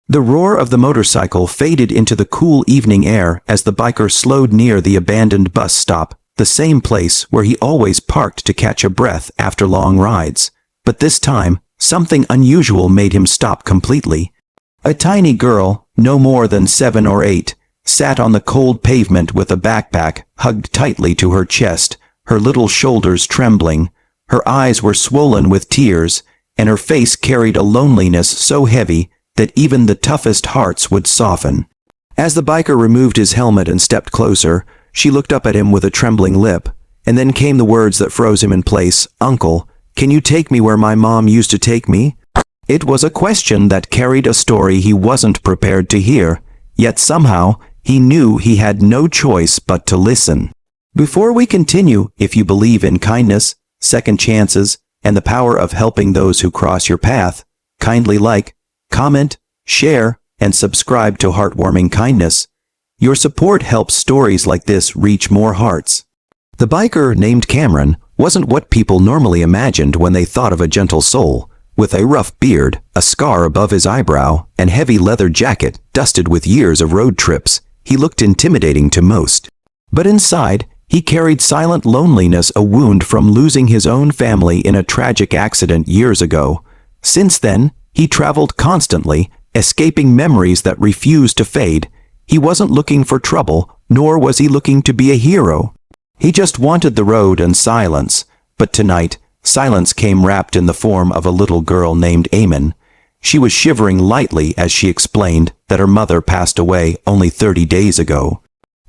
The roar of the motorcycle faded into the cool evening air as the biker slowed near the abandoned bus stop, the same place where he always parked to catch a breath after long rides. But this time, something unusual made him stop completely. A tiny girl, no more than 7 or 8, sat on the cold pavement with a backpack hugged tightly to her chest, her little shoulders trembling. Her eyes were swollen with tears, and her face carried a loneliness so heavy that even the toughest hearts would soften. As the biker removed his helmet and stepped closer, she looked up at him with a trembling lip, and then came the words that froze him in place. "Uncle, can you take me where my mom used to take me?" It was a question that carried a story he wasn't prepared to hear, yet somehow he knew he had no choice but to listen. Before we continue, if you believe in kindness, second chances, and the power of helping those who cross your path, kindly like, comment, share, and subscribe to Heartwarming Kindness. Your support helps stories like this reach more hearts. The biker, named Cameron, wasn't what people normally imagined when they thought of a gentle soul. With a rough beard, a scar above his eyebrow, and heavy leather jacket dusted with years of road trips, he looked intimidating to most. But inside, he carried silent loneliness, a wound from losing his own family in a tragic accident years ago. Since then, he traveled constantly, escaping memories that refused to fade. He wasn't looking for trouble, nor was he looking to be a hero. He just wanted the road and silence. But tonight, silence came wrapped in the form of a little girl named Eamon. She was shivering lightly as she explained that her mother passed away only 30 days ago.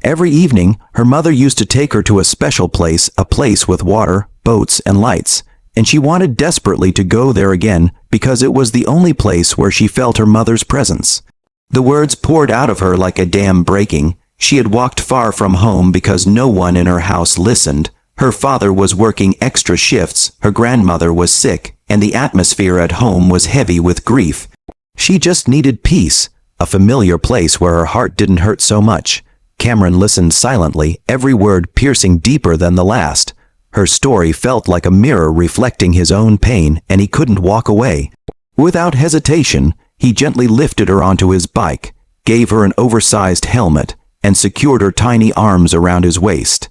Every evening, her mother used to take her to a special place, a place with water, boats, and lights, and she wanted desperately to go there again because it was the only place where she felt her mother's presence. The words poured out of her like a dam breaking. She had walked far from home because no one in her house listened. Her father was working extra shifts, her grandmother was sick, and the atmosphere at home was heavy with grief. She just needed peace, a familiar place where her heart didn't hurt so much. Cameron listened silently, every word piercing deeper than the last. Her story felt like a mirror reflecting his own pain, and he couldn't walk away. Without hesitation, he gently lifted her onto his bike, gave her an oversized helmet, and secured her tiny arms around his waist.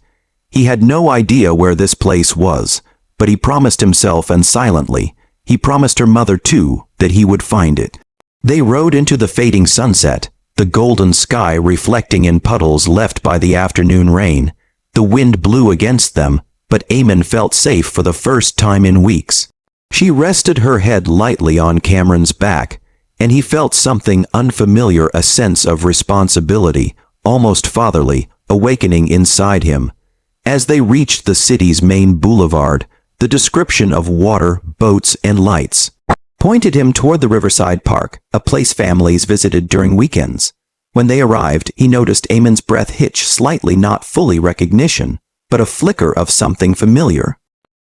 He had no idea where this place was, but he promised himself, and silently, he promised her mother too, that he would find it. They rode into the fading sunset, the golden sky reflecting in puddles left by the afternoon rain. The wind blew against them, but Eamon felt safe for the first time in weeks. She rested her head lightly on Cameron's back, and he felt something unfamiliar, a sense of responsibility, almost fatherly, awakening inside him. As they reached the city's main boulevard, the description of water, boats, and lights pointed him toward the Riverside Park, a place families visited during weekends. When they arrived, he noticed Eamon's breath hitch slightly, not fully recognition, but a flicker of something familiar.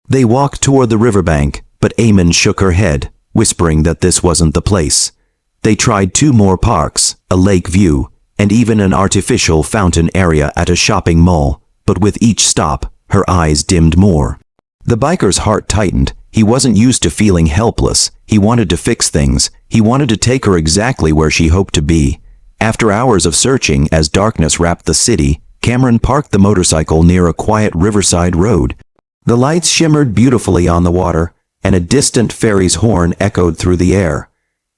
They walked toward the riverbank, but Eamon shook her head, whispering that this wasn't the place. They tried 2 more parks, a lake view, and even an artificial fountain area at a shopping mall, but with each stop, her eyes dimmed more. The biker's heart tightened. He wasn't used to feeling helpless. He wanted to fix things. He wanted to take her exactly where she hoped to be. After hours of searching, as darkness wrapped the city, Cameron parked the motorcycle near a quiet riverside road. The lights shimmered beautifully on the water, and a distant ferry's horn echoed through the air.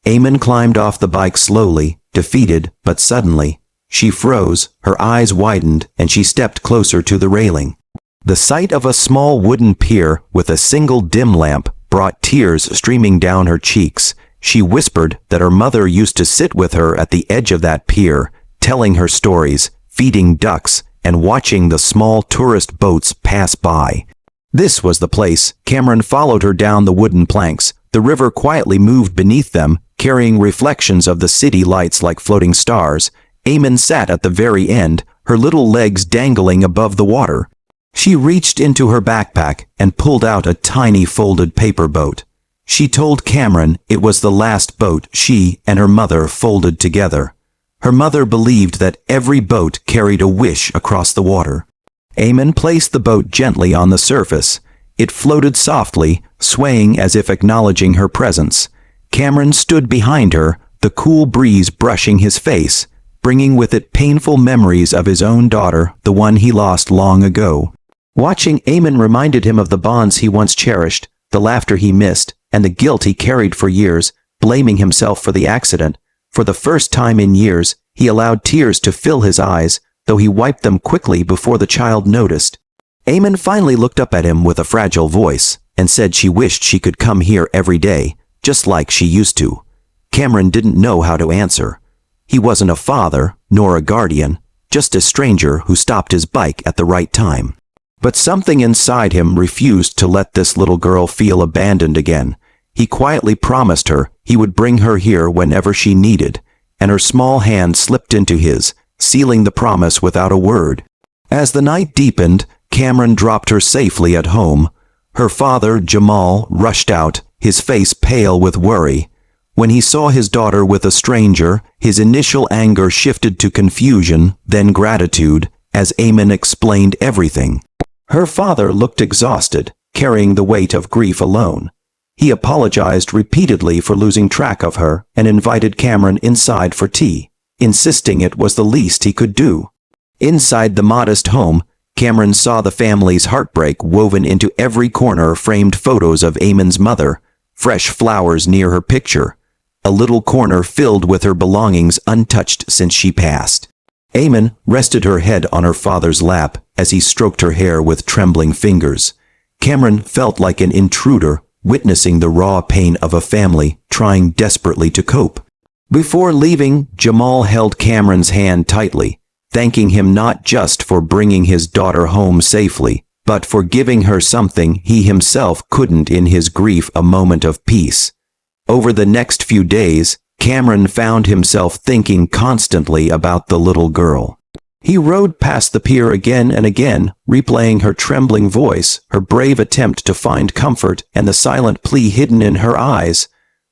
Eamon climbed off the bike slowly, defeated, but suddenly, she froze, her eyes widened, and she stepped closer to the railing. The sight of a small wooden pier with a single dim lamp brought tears streaming down her cheeks. She whispered that her mother used to sit with her at the edge of that pier, telling her stories, feeding ducks, and watching the small tourist boats pass by. This was the place. Cameron followed her down the wooden planks. The river quietly moved beneath them, carrying reflections of the city lights like floating stars. Eamon sat at the very end, her little legs dangling above the water. She reached into her backpack and pulled out a tiny folded paper boat. She told Cameron it was the last boat she and her mother folded together. Her mother believed that every boat carried a wish across the water. Eamon placed the boat gently on the surface. It floated softly, swaying as if acknowledging her presence. Cameron stood behind her, the cool breeze brushing his face, bringing with it painful memories of his own daughter, the one he lost long ago. Watching Eamon reminded him of the bonds he once cherished, the laughter he missed, and the guilt he carried for years, blaming himself for the accident. For the first time in years, he allowed tears to fill his eyes, though he wiped them quickly before the child noticed. Eamon finally looked up at him with a fragile voice, and said she wished she could come here every day, just like she used to. Cameron didn't know how to answer. He wasn't a father, nor a guardian, just a stranger who stopped his bike at the right time. But something inside him refused to let this little girl feel abandoned again. He quietly promised her he would bring her here whenever she needed, and her small hand slipped into his, sealing the promise without a word. As the night deepened, Cameron dropped her safely at home. Her father, Jamal, rushed out, his face pale with worry. When he saw his daughter with a stranger, his initial anger shifted to confusion, then gratitude, as Eamon explained everything. Her father looked exhausted, carrying the weight of grief alone. He apologized repeatedly for losing track of her and invited Cameron inside for tea, insisting it was the least he could do. Inside the modest home, Cameron saw the family's heartbreak woven into every corner, framed photos of Eamon's mother, fresh flowers near her picture, a little corner filled with her belongings untouched since she passed. Eamon rested her head on her father's lap as he stroked her hair with trembling fingers. Cameron felt like an intruder, witnessing the raw pain of a family trying desperately to cope. Before leaving, Jamal held Cameron's hand tightly, thanking him not just for bringing his daughter home safely, but for giving her something he himself couldn't in his grief, a moment of peace. Over the next few days, Cameron found himself thinking constantly about the little girl. He rode past the pier again and again, replaying her trembling voice, her brave attempt to find comfort, and the silent plea hidden in her eyes.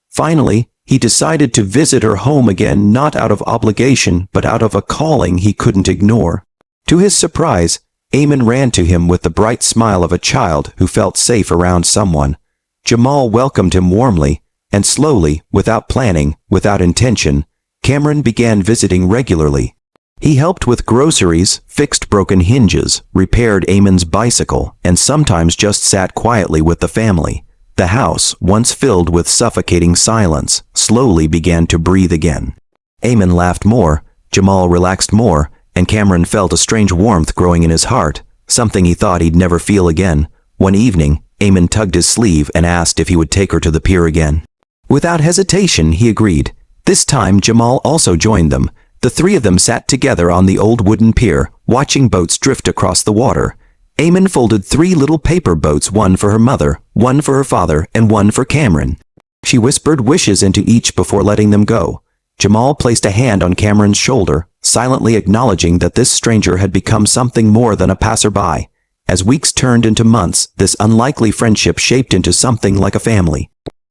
Finally, he decided to visit her home again, not out of obligation, but out of a calling he couldn't ignore. To his surprise, Eamon ran to him with the bright smile of a child who felt safe around someone. Jamal welcomed him warmly, and slowly, without planning, without intention, Cameron began visiting regularly. He helped with groceries, fixed broken hinges, repaired Eamon's bicycle, and sometimes just sat quietly with the family. The house, once filled with suffocating silence, slowly began to breathe again. Eamon laughed more, Jamal relaxed more, and Cameron felt a strange warmth growing in his heart, something he thought he'd never feel again. One evening, Eamon tugged his sleeve and asked if he would take her to the pier again. Without hesitation, he agreed. This time, Jamal also joined them. The three of them sat together on the old wooden pier, watching boats drift across the water. Eamon folded 3 little paper boats, one for her mother, one for her father, and one for Cameron. She whispered wishes into each before letting them go. Jamal placed a hand on Cameron's shoulder, silently acknowledging that this stranger had become something more than a passerby. As weeks turned into months, this unlikely friendship shaped into something like a family.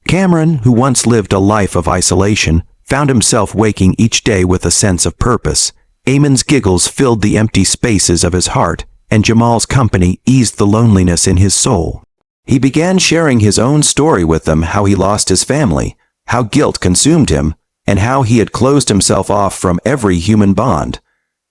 Cameron, who once lived a life of isolation, found himself waking each day with a sense of purpose. Eamon's giggles filled the empty spaces of his heart, and Jamal's company eased the loneliness in his soul. He began sharing his own story with them, how he lost his family, how guilt consumed him, and how he had closed himself off from every human bond.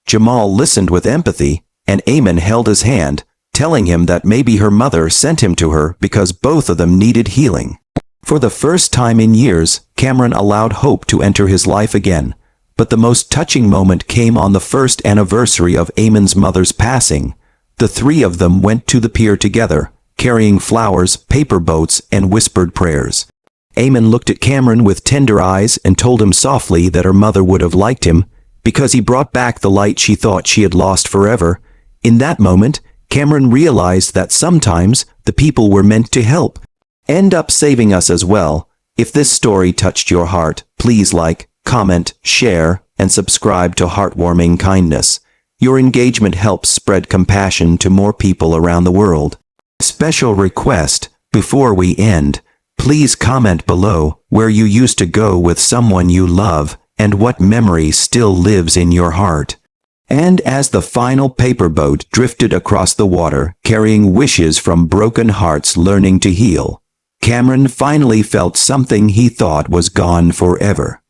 Jamal listened with empathy, and Eamon held his hand, telling him that maybe her mother sent him to her because both of them needed healing. For the first time in years, Cameron allowed hope to enter his life again. But the most touching moment came on the first anniversary of Eamon's mother's passing. The 3 of them went to the pier together, carrying flowers, paper boats, and whispered prayers. Eamon looked at Cameron with tender eyes and told him softly that her mother would have liked him, because he brought back the light she thought she had lost forever. In that moment, Cameron realized that sometimes the people we're meant to help end up saving us as well. If this story touched your heart, please like, comment, share, and subscribe to Heartwarming Kindness. Your engagement helps spread compassion to more people around the world. Special request, before we end, please comment below where you used to go with someone you love and what memory still lives in your heart. And as the final paper boat drifted across the water, carrying wishes from broken hearts learning to heal, Cameron finally felt something he thought was gone forever.